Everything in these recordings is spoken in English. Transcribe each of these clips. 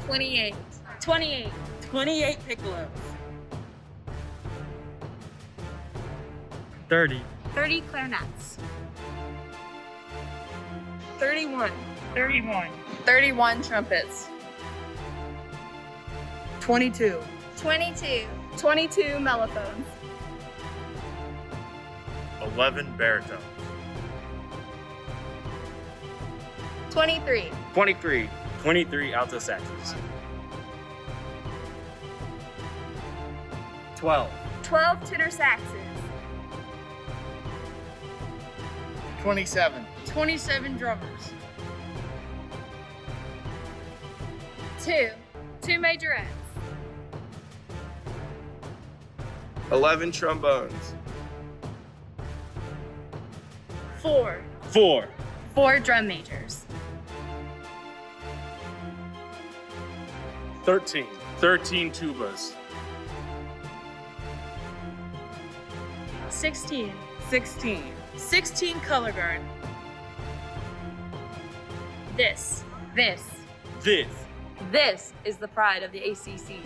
28. 28. 28 piccolos. 30. 30 clarinets. 31. 31. 31 trumpets. 22. 22. 22 mellophones. 11 baritones. 23. 23. 23 alto saxes. 12. 12 tenor saxes. 27. 27 drummers. 2 majorettes. 11 trombones. 4 4 drum majors. 13. 13 tubas. 16. 16. 16 color guard. This This. is the pride of the ACC.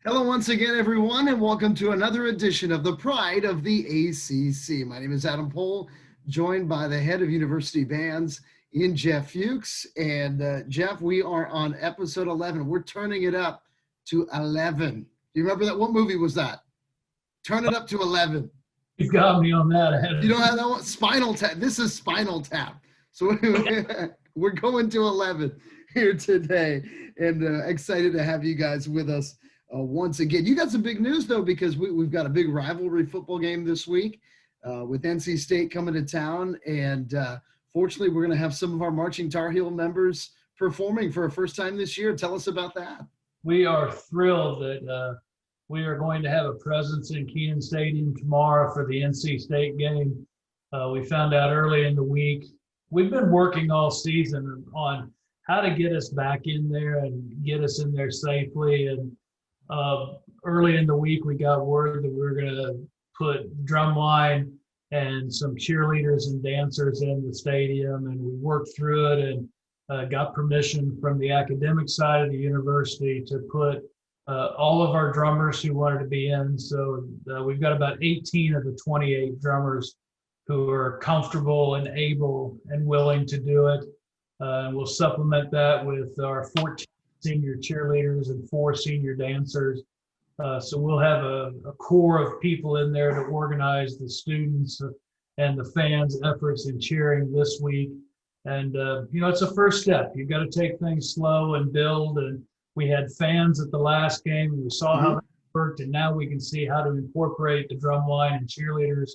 Hello once again, everyone, and welcome to another edition of the Pride of the ACC. My name is Adam Pohl, joined by the head of University Bands in Jeff Fuchs. And Jeff, we are on episode 11. We're turning it up to 11. Do you remember that? What movie was that? Turn it up to 11. You got me on that. You don't have that one? Spinal Tap. This is Spinal Tap. So we're going to 11 here today, and excited to have you guys with us. Once again, you got some big news though, because we've got a big rivalry football game this week with NC State coming to town, and fortunately, we're going to have some of our Marching Tar Heel members performing for a first time this year. Tell us about that. We are thrilled that we are going to have a presence in Kenan Stadium tomorrow for the NC State game. We found out early in the week. We've been working all season on how to get us back in there and get us in there safely. And early in the week, we got word that we were going to put drumline and some cheerleaders and dancers in the stadium, and we worked through it and got permission from the academic side of the university to put all of our drummers who wanted to be in. So we've got about 18 of the 28 drummers who are comfortable and able and willing to do it. We'll supplement that with our 14 senior cheerleaders and 4 senior dancers. So we'll have a core of people in there to organize the students and the fans' efforts in cheering this week. And, it's a first step. You've got to take things slow and build. And we had fans at the last game, and we saw how that worked. And now we can see how to incorporate the drumline and cheerleaders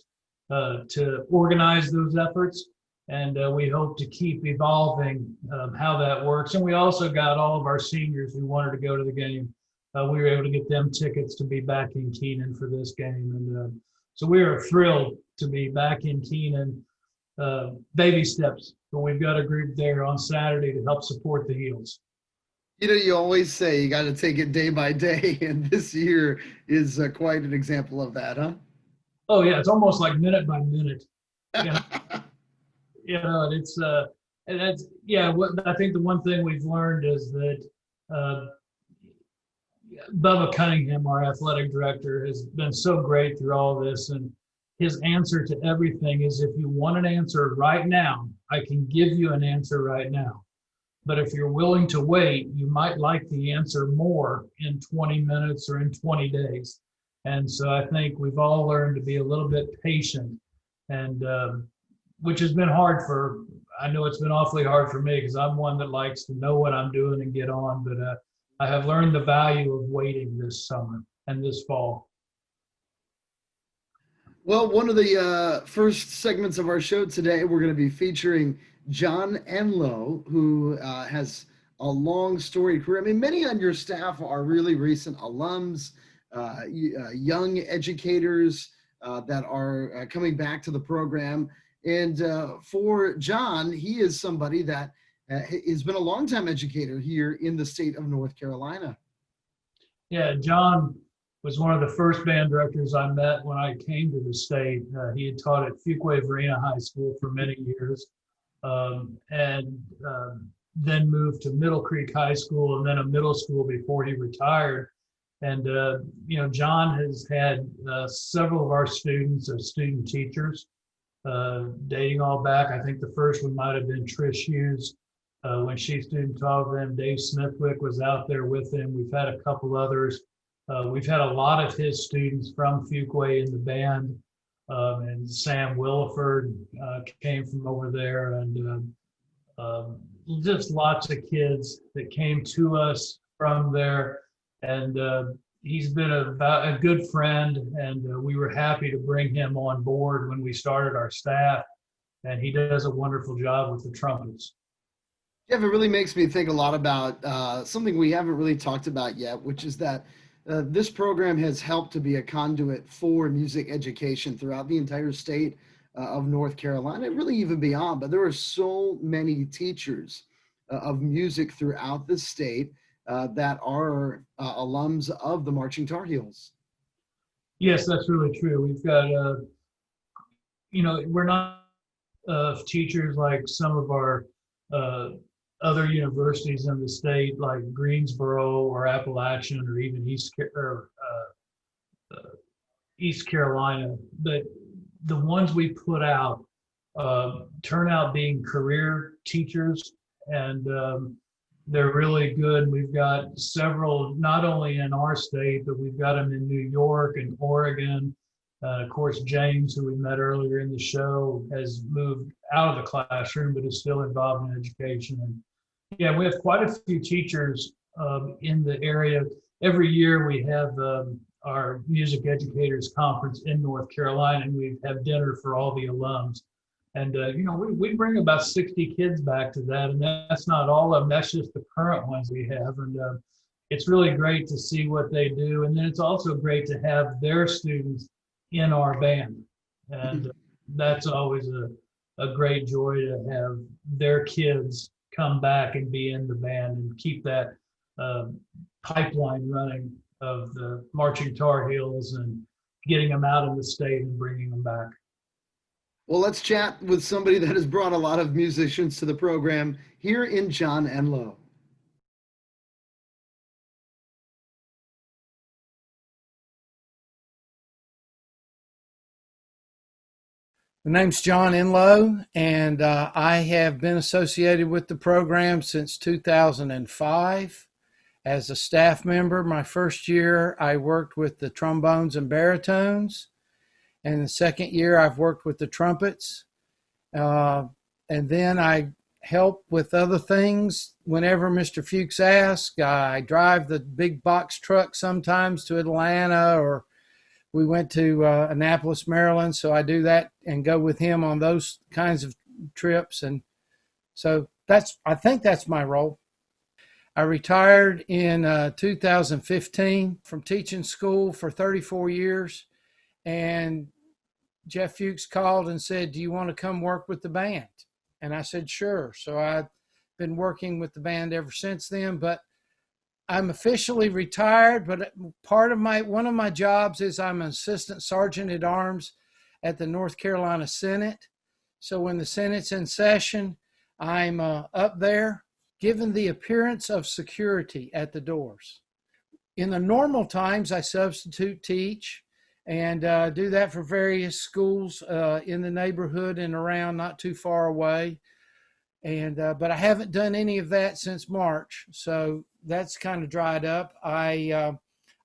to organize those efforts. And we hope to keep evolving how that works. And we also got all of our seniors who wanted to go to the game. We were able to get them tickets to be back in Kenan for this game. And so we are thrilled to be back in Kenan. Baby steps, but we've got a group there on Saturday to help support the Heels. You always say you got to take it day by day, and this year is quite an example of that, huh? Oh, yeah. It's almost like minute by minute. It's and that's what I think the one thing we've learned is that Bubba Cunningham, our athletic director, has been so great through all of this, and his answer to everything is, if you want an answer right now, I can give you an answer right now. But if you're willing to wait, you might like the answer more in 20 minutes or in 20 days. And so I think we've all learned to be a little bit patient, and which has been hard I know it's been awfully hard for me, because I'm one that likes to know what I'm doing and get on, but I have learned the value of waiting this summer and this fall. Well, one of the first segments of our show today, we're going to be featuring John Enloe, who has a long storied career. I mean, many on your staff are really recent alums, young educators that are coming back to the program. And for John, he is somebody that has been a longtime educator here in the state of North Carolina. Yeah, John was one of the first band directors I met when I came to the state. He had taught at Fuquay-Varina High School for many years, and then moved to Middle Creek High School and then a middle school before he retired. And, John has had several of our students as student teachers, dating all back. I think the first one might have been Trish Hughes when she student taught them. Dave Smithwick was out there with him. We've had a couple others. We've had a lot of his students from Fuquay in the band, and Sam Williford came from over there, and just lots of kids that came to us from there. And he's been a good friend, and we were happy to bring him on board when we started our staff, and he does a wonderful job with the trumpets. Jeff, it really makes me think a lot about something we haven't really talked about yet, which is that this program has helped to be a conduit for music education throughout the entire state of North Carolina, and really even beyond. But there are so many teachers of music throughout the state that are alums of the Marching Tar Heels. Yes, that's really true. We've got, we're not teachers like some of our other universities in the state, like Greensboro or Appalachian or even East Carolina. But the ones we put out turn out being career teachers, and they're really good. We've got several, not only in our state, but we've got them in New York and Oregon. Of course, James, who we met earlier in the show, has moved out of the classroom, but is still involved in education. And yeah, we have quite a few teachers in the area. Every year we have our music educators conference in North Carolina, and we have dinner for all the alums. And, we bring about 60 kids back to that, and that's not all of them. That's just the current ones we have. And it's really great to see what they do. And then it's also great to have their students in our band. And that's always a great joy to have their kids come back and be in the band and keep that pipeline running of the Marching Tar Heels and getting them out of the state and bringing them back. Well, let's chat with somebody that has brought a lot of musicians to the program here in John Enloe. My name's John Inlo, and I have been associated with the program since 2005 as a staff member. My first year, I worked with the trombones and baritones. And the second year, I've worked with the trumpets. And then I help with other things whenever Mr. Fuchs asks. I drive the big box truck sometimes to Atlanta, or we went to Annapolis, Maryland. So I do that and go with him on those kinds of trips. And so I think that's my role. I retired in 2015 from teaching school for 34 years. And Jeff Fuchs called and said, "Do you want to come work with the band?" And I said, "Sure." So I've been working with the band ever since then, but I'm officially retired. But one of my jobs is I'm an assistant sergeant at arms at the North Carolina Senate. So when the Senate's in session, I'm up there giving the appearance of security at the doors. In the normal times, I substitute teach and do that for various schools in the neighborhood and around, not too far away. And but I haven't done any of that since March, so that's kind of dried up. I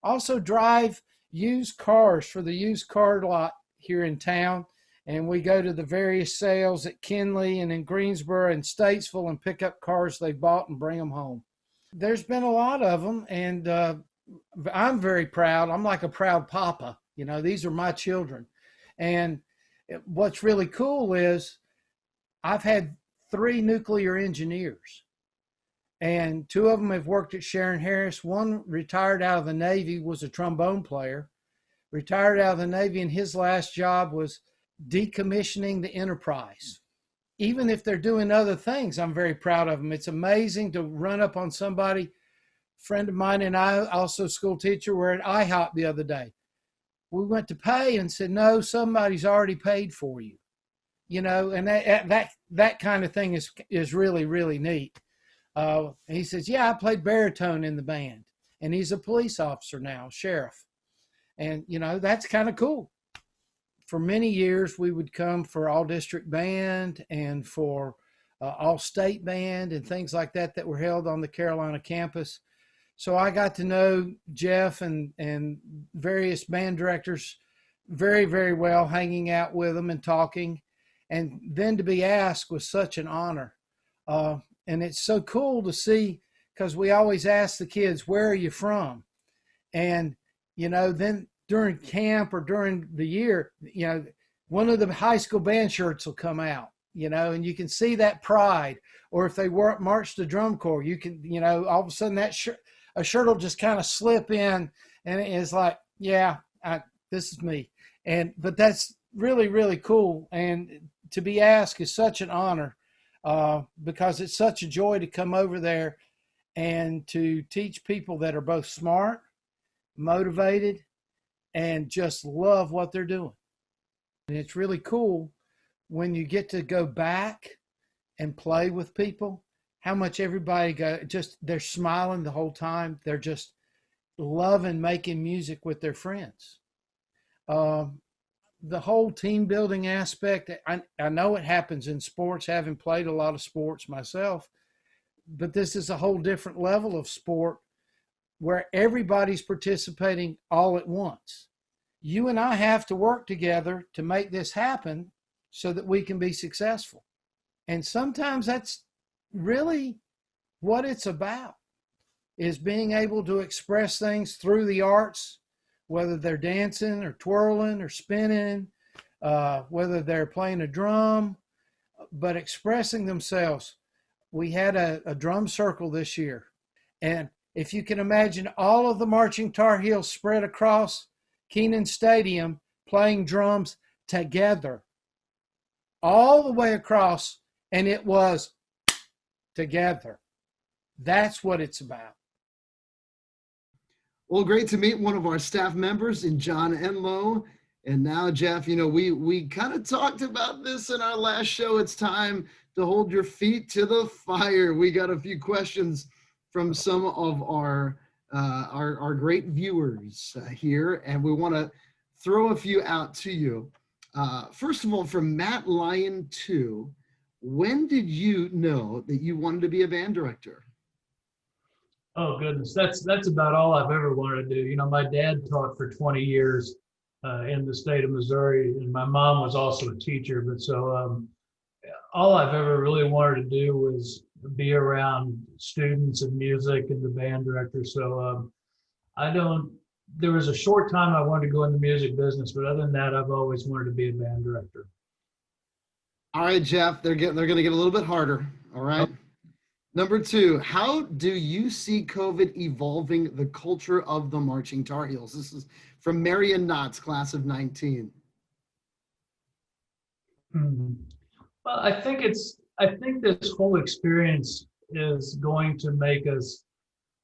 also drive used cars for the used car lot here in town, and we go to the various sales at Kinley and in Greensboro and Statesville and pick up cars they bought and bring them home. There's been a lot of them, and I'm very proud. I'm like a proud papa. These are my children. And what's really cool is I've had 3 nuclear engineers, and 2 of them have worked at Sharon Harris. One retired out of the Navy, was a trombone player, retired out of the Navy, and his last job was decommissioning the Enterprise. Even if they're doing other things, I'm very proud of them. It's amazing to run up on somebody friend of mine and I, also school teacher, were at IHOP the other day. We went to pay and said, no, somebody's already paid for you. You know, and that kind of thing is really, really neat. He says, yeah, I played baritone in the band, and he's a police officer now, sheriff. And, you know, that's kind of cool. For many years, we would come for all district band and for all state band and things like that were held on the Carolina campus. So I got to know Jeff and various band directors very, very well, hanging out with them and talking. And then to be asked was such an honor. And it's so cool to see, because we always ask the kids, where are you from? And, you know, then during camp or during the year, you know, one of the high school band shirts will come out, you know, and you can see that pride. Or if they march the drum corps, you can, you know, all of a sudden a shirt will just kind of slip in, and it's like, yeah, this is me. But that's really, really cool. And to be asked is such an honor, because it's such a joy to come over there and to teach people that are both smart, motivated, and just love what they're doing. And it's really cool when you get to go back and play with people, how much everybody they're smiling the whole time. They're just loving making music with their friends. The whole team building aspect, I know it happens in sports, having played a lot of sports myself, but this is a whole different level of sport where everybody's participating all at once. You and I have to work together to make this happen so that we can be successful. And sometimes that's really what it's about, is being able to express things through the arts, whether they're dancing or twirling or spinning, whether they're playing a drum, but expressing themselves. We had a drum circle this year. And if you can imagine all of the marching Tar Heels spread across Kenan Stadium playing drums together, all the way across, and it was together. That's what it's about. Well, great to meet one of our staff members in John Enloe. And now, Jeff, you know, we kind of talked about this in our last show. It's time to hold your feet to the fire. We got a few questions from some of our great viewers here, and we want to throw a few out to you. First of all, from Matt Lyon 2, when did you know that you wanted to be a band director? Oh goodness, that's about all I've ever wanted to do. You know, my dad taught for 20 years in the state of Missouri, and my mom was also a teacher. But so all I've ever really wanted to do was be around students and music and the band director. So there was a short time I wanted to go in the music business, but other than that, I've always wanted to be a band director. All right, Jeff, they're going to get a little bit harder. All right. Oh. Number 2, how do you see COVID evolving the culture of the Marching Tar Heels? This is from Marion Knotts, class of 19. Well, I think this whole experience is going to make us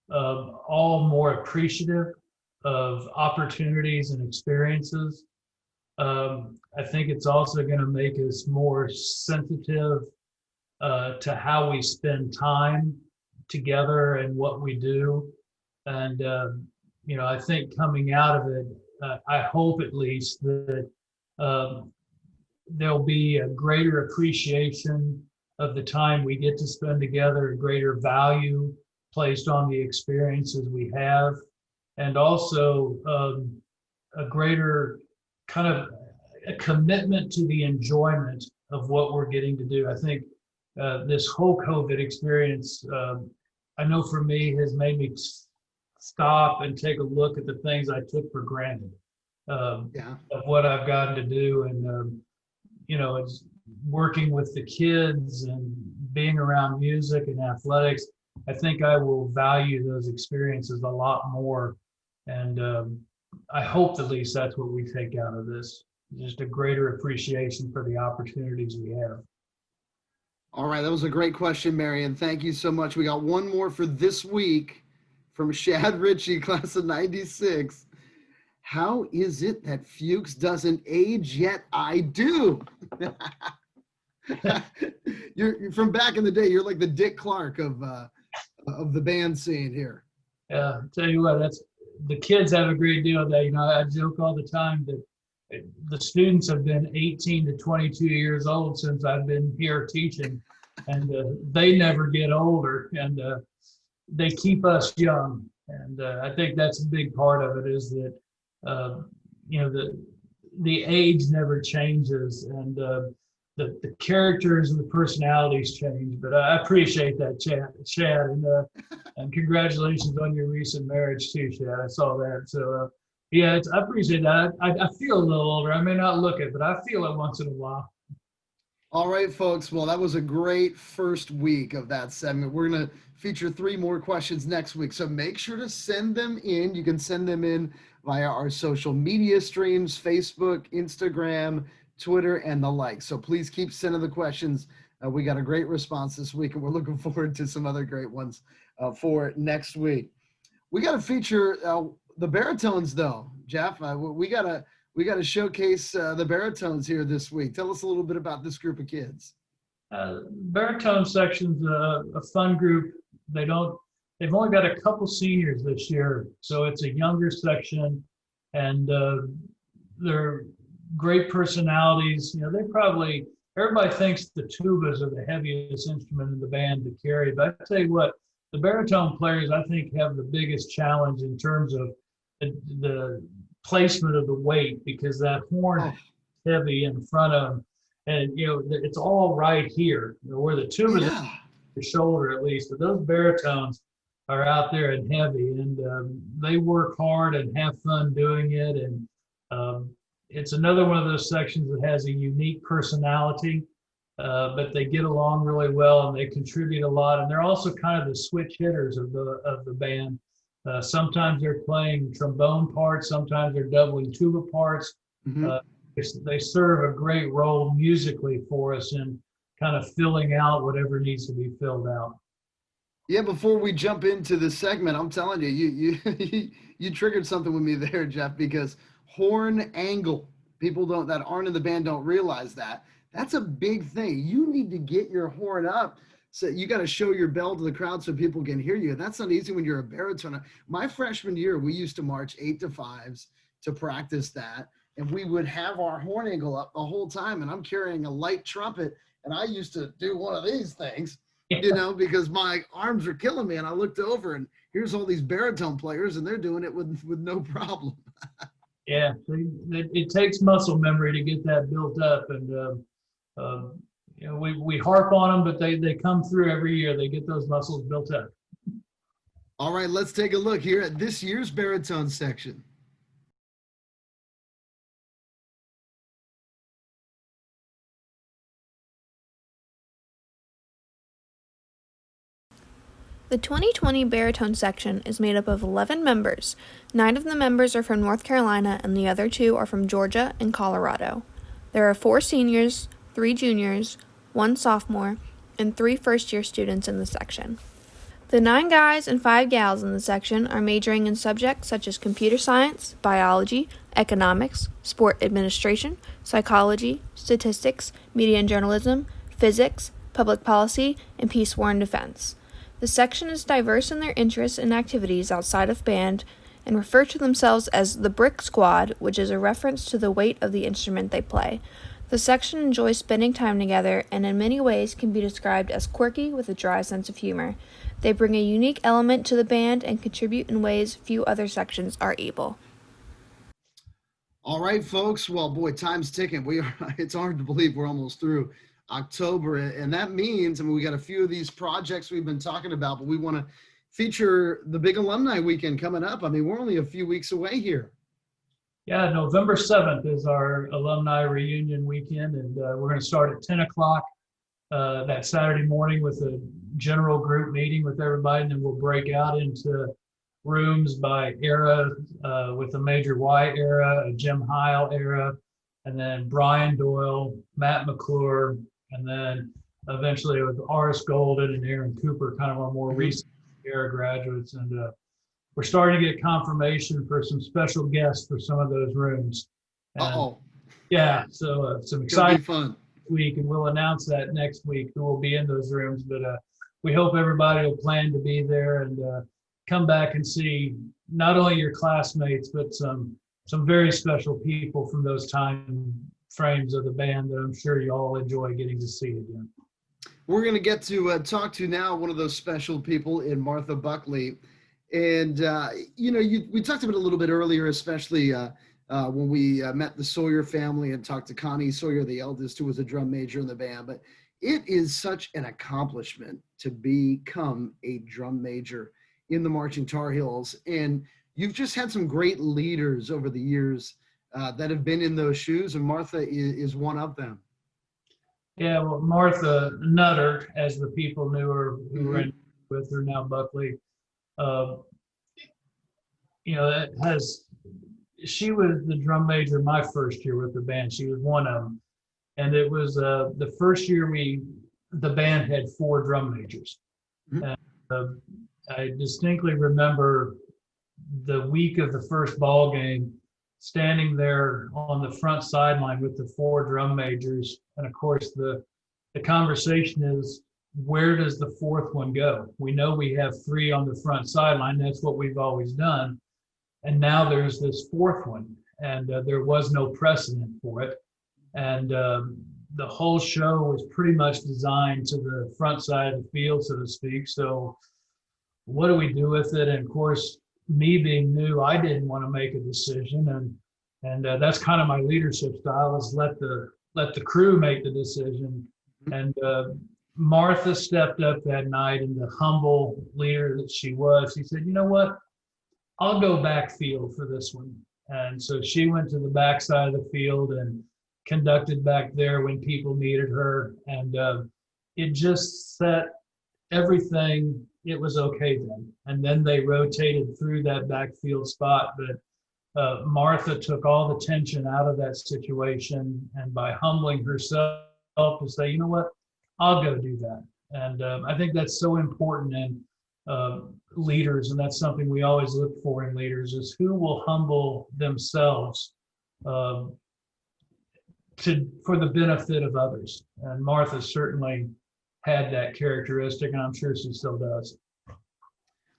all more appreciative of opportunities and experiences. I think it's also going to make us more sensitive to how we spend time together and what we do. And, you know, I think coming out of it, I hope at least that there'll be a greater appreciation of the time we get to spend together, a greater value placed on the experiences we have, and also a greater kind of a commitment to the enjoyment of what we're getting to do. I think this whole COVID experience, I know for me, has made me stop and take a look at the things I took for granted of what I've gotten to do. And, you know, it's working with the kids and being around music and athletics. I think I will value those experiences a lot more. And I hope at least that's what we take out of this, just a greater appreciation for the opportunities we have. All right, that was a great question, Marion. Thank you so much. We got one more for this week from Shad Ritchie, class of 96. How is it that Fuchs doesn't age yet? I do. You're from back in the day. You're like the Dick Clark of the band scene here. Yeah, I'll tell you what, that's the kids have a great deal of that. You know, I joke all the time that the students have been 18 to 22 years old since I've been here teaching, and they never get older, and they keep us young. And I think that's a big part of it, is that you know, the age never changes, and the characters and the personalities change. But I appreciate that, Chad, and congratulations on your recent marriage too, Chad. I saw that. So yeah, I appreciate that. I feel a little older. I may not look it, but I feel it once in a while. All right, folks. Well, that was a great first week of that segment. We're going to feature 3 more questions next week. So make sure to send them in. You can send them in via our social media streams, Facebook, Instagram, Twitter, and the like. So please keep sending the questions. We got a great response this week, and we're looking forward to some other great ones for next week. We got to feature the baritones, though, Jeff. We got to showcase the baritones here this week. Tell us a little bit about this group of kids. Baritone section's a fun group. They've only got a couple seniors this year, so it's a younger section, and they're great personalities. You know, everybody thinks the tubas are the heaviest instrument in the band to carry, but I tell you what, the baritone players, I think, have the biggest challenge in terms of the placement of the weight, because that horn is heavy in front of them, and you know, it's all right here, you know, where the tubas are, the shoulder at least, but those baritones are out there and heavy, and they work hard and have fun doing it. And it's another one of those sections that has a unique personality, but they get along really well and they contribute a lot. And they're also kind of the switch hitters of the band. Sometimes they're playing trombone parts, sometimes they're doubling tuba parts. Mm-hmm. They serve a great role musically for us in kind of filling out whatever needs to be filled out. Yeah, before we jump into the segment, I'm telling you, you triggered something with me there, Jeff, because horn angle, people that aren't in the band don't realize that. That's a big thing. You need to get your horn up. So you got to show your bell to the crowd so people can hear you. That's not easy when you're a baritone. My freshman year, we used to march 8 to 5s to practice that. And we would have our horn angle up the whole time. And I'm carrying a light trumpet. And I used to do one of these things, you know, because my arms are killing me. And I looked over and here's all these baritone players and they're doing it with no problem. Yeah, it takes muscle memory to get that built up. And, you know, we harp on them, but they come through every year. They get those muscles built up. All right, let's take a look here at this year's baritone section. The 2020 baritone section is made up of 11 members. 9 of the members are from North Carolina and the other 2 are from Georgia and Colorado. There are 4 seniors, 3 juniors, 1 sophomore, and 3 first-year students in the section. The 9 guys and 5 gals in the section are majoring in subjects such as computer science, biology, economics, sport administration, psychology, statistics, media and journalism, physics, public policy, and peace, war, and defense. The section is diverse in their interests and activities outside of band and refer to themselves as the Brick Squad, which is a reference to the weight of the instrument they play. The section enjoys spending time together and in many ways can be described as quirky with a dry sense of humor. They bring a unique element to the band and contribute in ways few other sections are able. All right, folks. Well, boy, time's ticking. It's hard to believe we're almost through October, and that means, I mean, we got a few of these projects we've been talking about, but we want to feature the big Alumni Weekend coming up. I mean, we're only a few weeks away here. Yeah, November 7th is our Alumni Reunion Weekend, and we're going to start at 10 o'clock that Saturday morning with a general group meeting with everybody, and then we'll break out into rooms by era, with a Major Y era, a Jim Heil era, and then Brian Doyle, Matt McClure, and then eventually with Horace Golden and Aaron Cooper, kind of our more recent era graduates. And we're starting to get confirmation for some special guests for some of those rooms. And yeah, so some exciting fun week, and we'll announce that next week who will be in those rooms. But we hope everybody will plan to be there and come back and see not only your classmates, but some very special people from those time frames of the band that I'm sure you all enjoy getting to see again. We're going to get to talk to now one of those special people in Martha Buckley. And, we talked about it a little bit earlier, especially when we met the Sawyer family and talked to Connie Sawyer, the eldest, who was a drum major in the band. But it is such an accomplishment to become a drum major in the Marching Tar Heels. And you've just had some great leaders over the years that have been in those shoes, and Martha is one of them. Yeah, well, Martha Nutter, as the people knew her who were in with her now, Buckley, she was the drum major my first year with the band. She was one of them. And it was the first year the band had 4 drum majors. And I distinctly remember the week of the first ball game, standing there on the front sideline with the 4 drum majors. And of course, the conversation is, where does the 4th one go? We know we have 3 on the front sideline. That's what we've always done. And now there's this 4th one, and there was no precedent for it. And the whole show was pretty much designed to the front side of the field, so to speak. So what do we do with it? And of course, me being new, I didn't want to make a decision. And that's kind of my leadership style, is let the crew make the decision. And Martha stepped up that night, and the humble leader that she was, she said, you know what? I'll go backfield for this one. And so she went to the backside of the field and conducted back there when people needed her. And it just set everything. It was okay then. And then they rotated through that backfield spot. But Martha took all the tension out of that situation. And by humbling herself to say, you know what, I'll go do that. And I think that's so important in leaders. And that's something we always look for in leaders, is who will humble themselves for the benefit of others. And Martha certainly had that characteristic, and I'm sure she still does.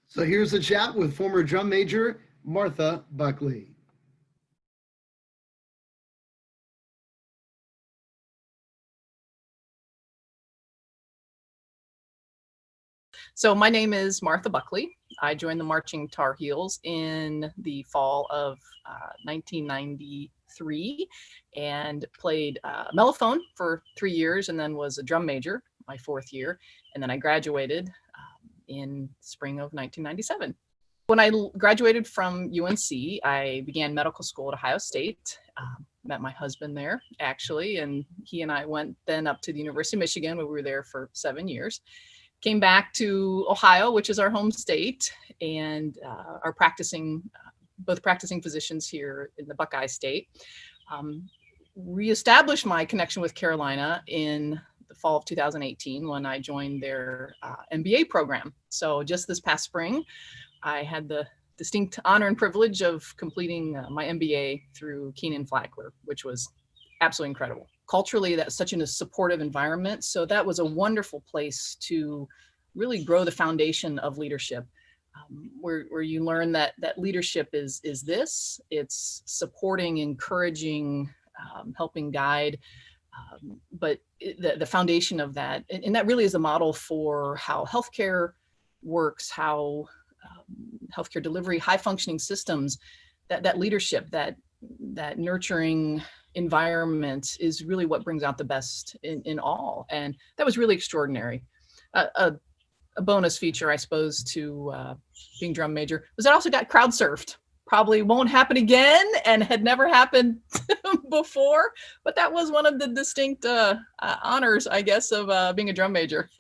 So here's a chat with former drum major Martha Buckley. So my name is Martha Buckley. I joined the Marching Tar Heels in the fall of 1993 and played mellophone for 3 years, and then was a drum major my 4th year. And then I graduated in spring of 1997. When I graduated from UNC, I began medical school at Ohio State. Met my husband there, actually, and he and I went then up to the University of Michigan, where we were there for 7 years. Came back to Ohio, which is our home state, and are both practicing physicians here in the Buckeye State. Reestablished my connection with Carolina in the fall of 2018 when I joined their MBA program. So just this past spring, I had the distinct honor and privilege of completing my MBA through Keenan Flagler, which was absolutely incredible. Culturally, that's such a supportive environment. So that was a wonderful place to really grow the foundation of leadership, where you learn that leadership is this. It's supporting, encouraging, helping guide, but the foundation of that, and that really is a model for how healthcare works, how healthcare delivery, high functioning systems, that leadership, that nurturing environment is really what brings out the best in all. And that was really extraordinary. A bonus feature, I suppose, to being drum major was I also got crowd surfed. Probably won't happen again and had never happened before, but that was one of the distinct honors, I guess, of being a drum major.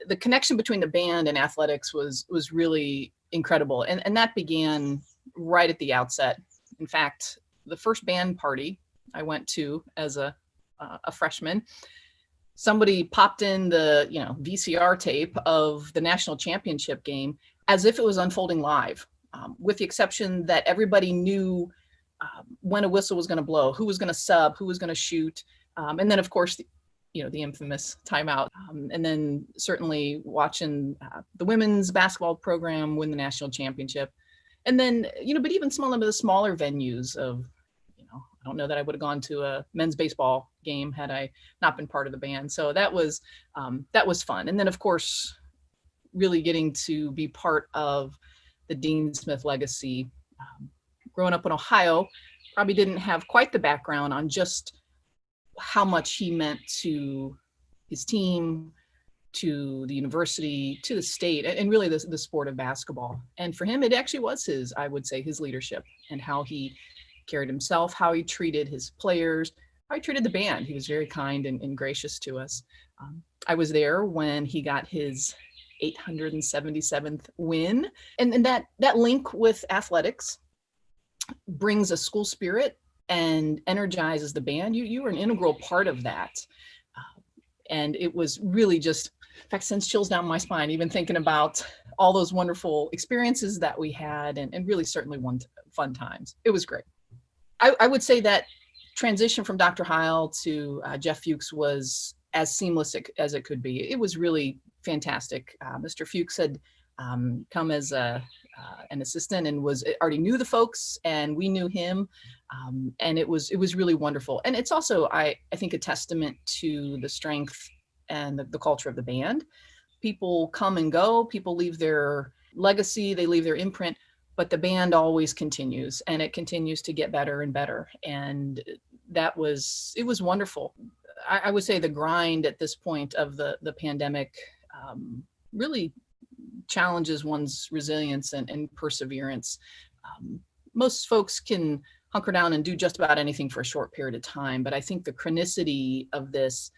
The connection between the band and athletics was really incredible. And that began right at the outset. In fact, the first band party I went to as a freshman, somebody popped in the VCR tape of the national championship game as if it was unfolding live. with the exception that everybody knew when a whistle was going to blow, who was going to sub, who was going to shoot. And then, of course, the infamous timeout. And then certainly watching the women's basketball program win the national championship. And then, but even some of the smaller venues of, I don't know that I would have gone to a men's baseball game had I not been part of the band. So that was fun. And then, of course, really getting to be part of the Dean Smith legacy. Growing up in Ohio, probably didn't have quite the background on just how much he meant to his team, to the university, to the state, and really the sport of basketball. And for him, it actually was his leadership and how he carried himself, how he treated his players, how he treated the band. He was very kind and gracious to us. I was there when he got his 877th win. And that link with athletics brings a school spirit and energizes the band. You were an integral part of that. And it was really just, in fact, sends chills down my spine, even thinking about all those wonderful experiences that we had and really certainly fun times. It was great. I would say that transition from Dr. Heil to Jeff Fuchs was as seamless as it could be. It was really fantastic. Mr. Fuchs had come as an assistant and already knew the folks, and we knew him, and it was really wonderful. And it's also, I think, a testament to the strength and the culture of the band. People come and go, people leave their legacy, they leave their imprint, but the band always continues, and it continues to get better and better. And it was wonderful. I would say the grind at this point of the pandemic really challenges one's resilience and perseverance. Most folks can hunker down and do just about anything for a short period of time, but I think the chronicity of this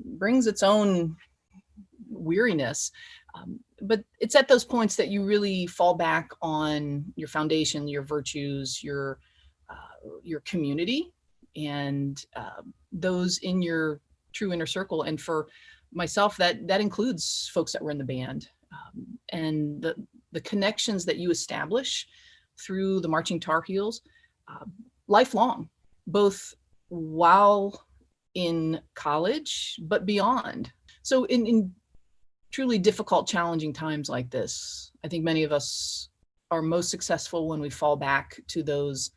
brings its own weariness. But it's at those points that you really fall back on your foundation, your virtues, your community, and those in your true inner circle. And for myself, that includes folks that were in the band, and the connections that you establish through the Marching Tar Heels, lifelong, both while in college, but beyond. So in truly difficult, challenging times like this, I think many of us are most successful when we fall back to those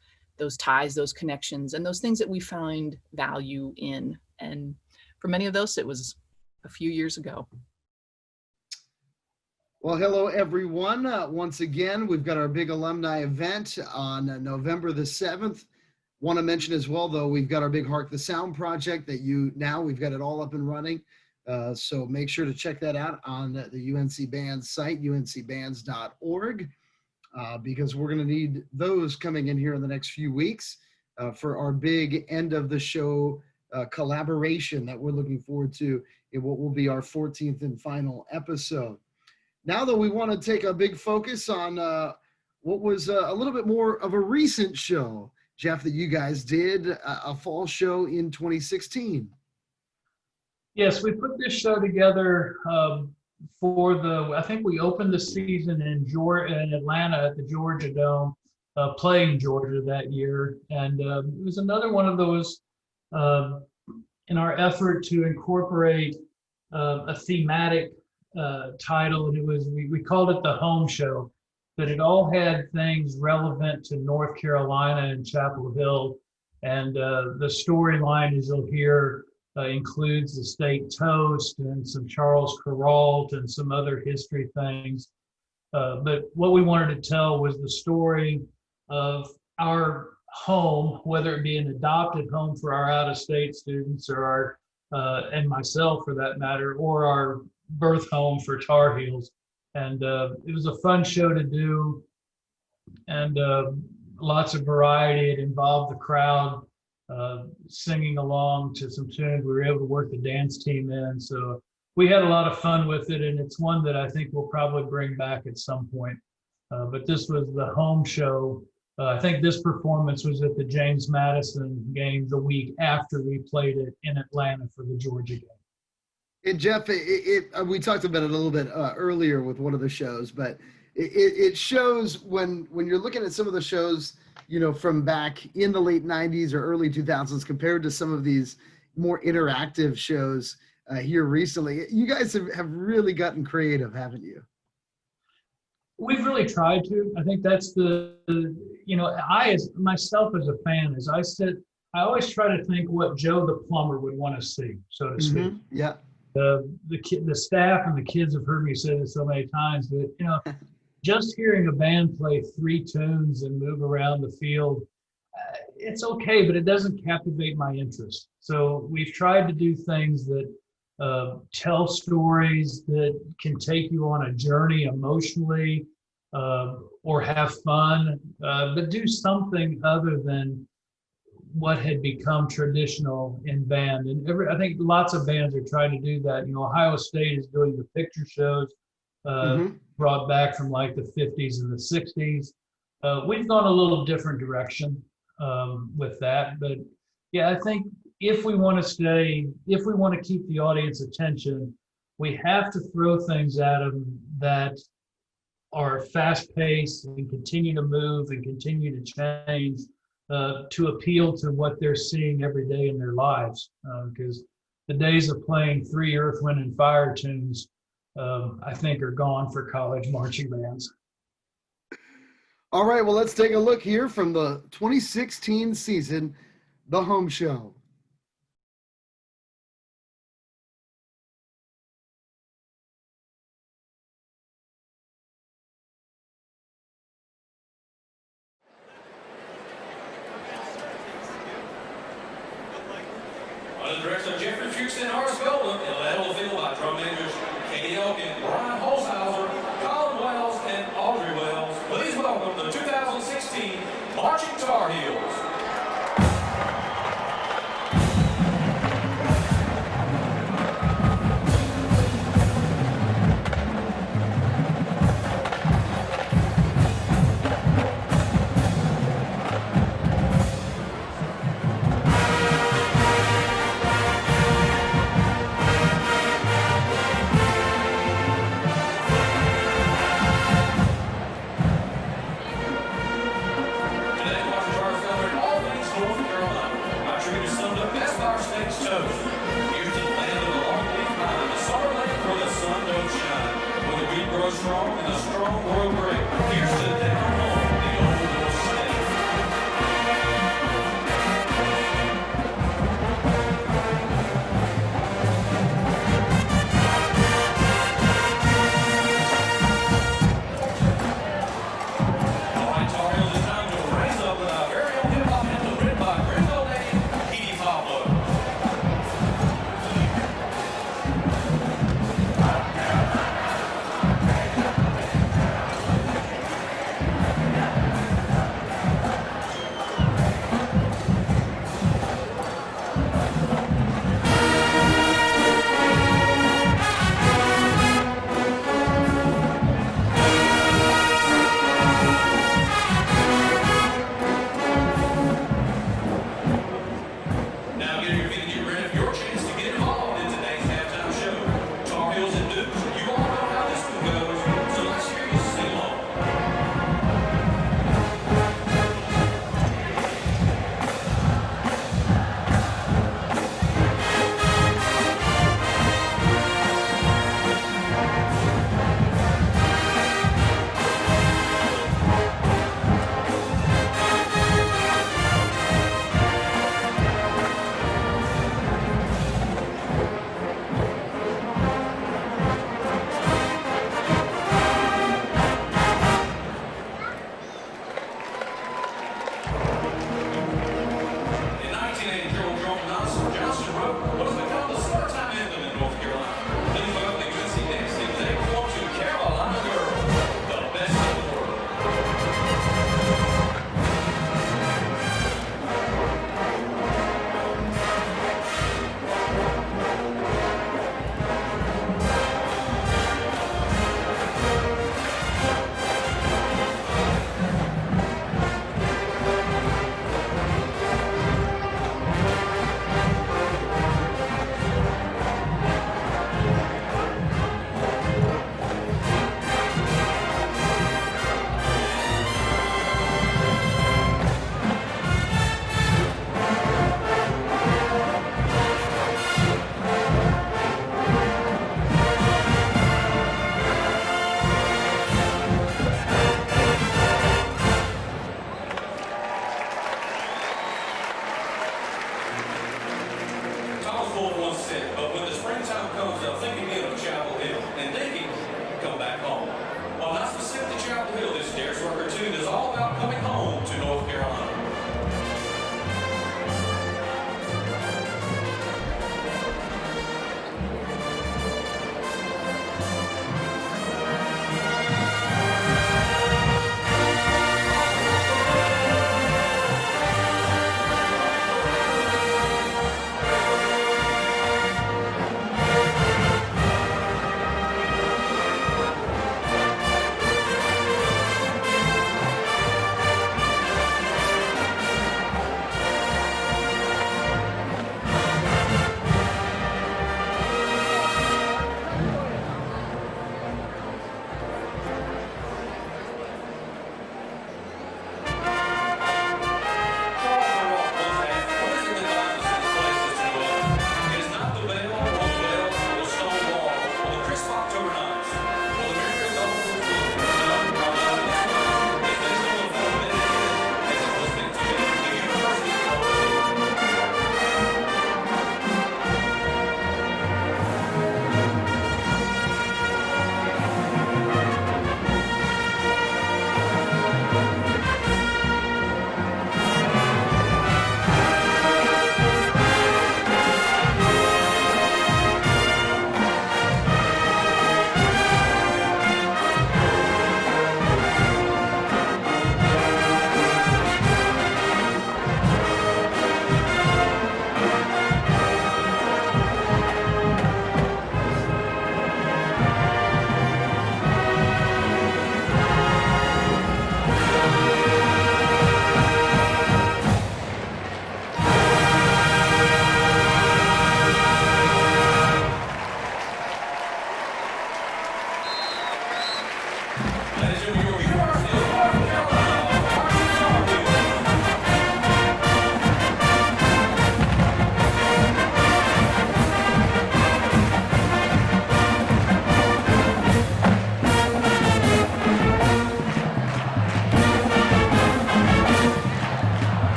ties, those connections, and those things that we find value in. And for many of those, it was a few years ago. Well, hello, everyone. Once again, we've got our big alumni event on November the 7th. Want to mention as well, though, we've got our big Hark the Sound project that we've got it all up and running. So make sure to check that out on the UNC Bands site, uncbands.org, because we're going to need those coming in here in the next few weeks for our big end of the show collaboration that we're looking forward to in what will be our 14th and final episode. Now, though, we want to take a big focus on what was a little bit more of a recent show, Jeff, that you guys did, a fall show in 2016. Yes, we put this show together I think we opened the season in Atlanta at the Georgia Dome, playing Georgia that year. And it was another one of those, in our effort to incorporate a thematic title, and we called it the Home Show, that it all had things relevant to North Carolina and Chapel Hill. And the storyline, as you'll hear, includes the state toast and some Charles Kuralt and some other history things. But what we wanted to tell was the story of our home, whether it be an adopted home for our out-of-state students or and myself for that matter, or our birth home for Tar Heels. And it was a fun show to do, and lots of variety. It involved the crowd singing along to some tunes. We were able to work the dance team in. So we had a lot of fun with it, and it's one that I think we'll probably bring back at some point. But this was the home show. I think this performance was at the James Madison game the week after we played it in Atlanta for the Georgia game. And Jeff, we talked about it a little bit earlier with one of the shows, but it shows when you're looking at some of the shows, you know, from back in the late 90s or early 2000s compared to some of these more interactive shows here recently. You guys have really gotten creative, haven't you? We've really tried to. I think that's I as myself as a fan, as I said, I always try to think what Joe the plumber would want to see, so to speak. Yeah. The staff and the kids have heard me say this so many times that, you know, just hearing a band play 3 tunes and move around the field, it's okay, but it doesn't captivate my interest. So we've tried to do things that tell stories that can take you on a journey emotionally or have fun, but do something other than what had become traditional in band. And I think lots of bands are trying to do that. You know, Ohio State is doing the picture shows brought back from like the 50s and the 60s. We've gone a little different direction with that. But yeah, I think if we want to keep the audience attention, we have to throw things at them that are fast paced and continue to move and continue to change to appeal to what they're seeing every day in their lives. Because the days of playing 3 Earth, Wind, and Fire tunes, I think, are gone for college marching bands. All right, well, let's take a look here from the 2016 season, the home show. Under the direction of Jeffrey Fuchs and Horace Golden, and led on the field by drum majors Katie Elkin, Brian Holshauser, Colin Wells, and Audrey Wells. Please welcome the 2016 Marching Tar Heels. Strong and a strong world break. Here's to down home, the old state. All right, Tar Heels, it's time to raise up with our very own hip-hop anthem written by Gringo named Petey Pablo. full one set, but when the springtime comes, they'll think again of Chapel Hill, and they can come back home. While not specific to Chapel Hill, this Darius Rucker tune is all about coming home to North Carolina.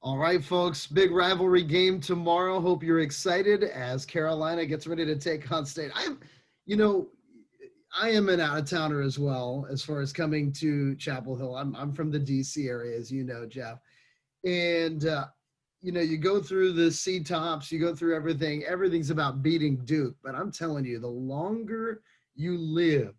All right, folks, big rivalry game tomorrow. Hope you're excited as Carolina gets ready to take on State. I am an out-of-towner as well as far as coming to Chapel Hill. I'm from the DC area, as you know, Jeff. And, you go through the C-tops, you go through everything. Everything's about beating Duke. But I'm telling you, the longer you live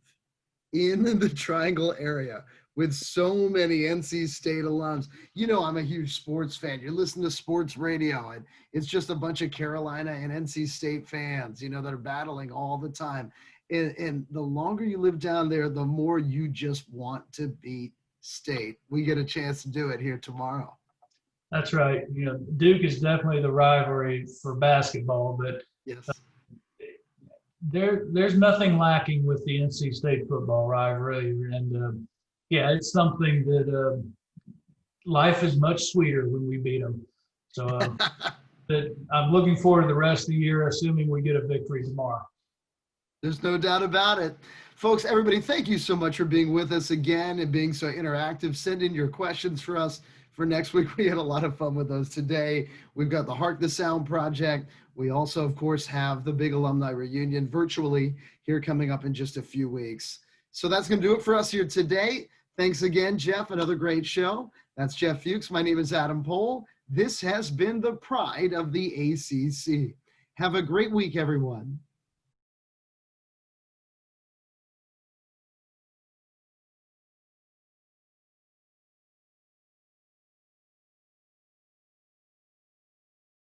in the Triangle area with so many NC State alums, I'm a huge sports fan. You listen to sports radio, and it's just a bunch of Carolina and NC State fans, that are battling all the time. And the longer you live down there, the more you just want to beat State. We get a chance to do it here tomorrow. That's right. Duke is definitely the rivalry for basketball, but yes, there's nothing lacking with the NC State football rivalry. And it's something that life is much sweeter when we beat them. So that I'm looking forward to the rest of the year, assuming we get a victory tomorrow. There's no doubt about it. Folks, everybody, thank you so much for being with us again and being so interactive. Send in your questions for us for next week. We had a lot of fun with those today. We've got the Hark the Sound project. We also, of course, have the big alumni reunion virtually here coming up in just a few weeks. So that's going to do it for us here today. Thanks again, Jeff. Another great show. That's Jeff Fuchs. My name is Adam Pohl. This has been the pride of the ACC. Have a great week, everyone.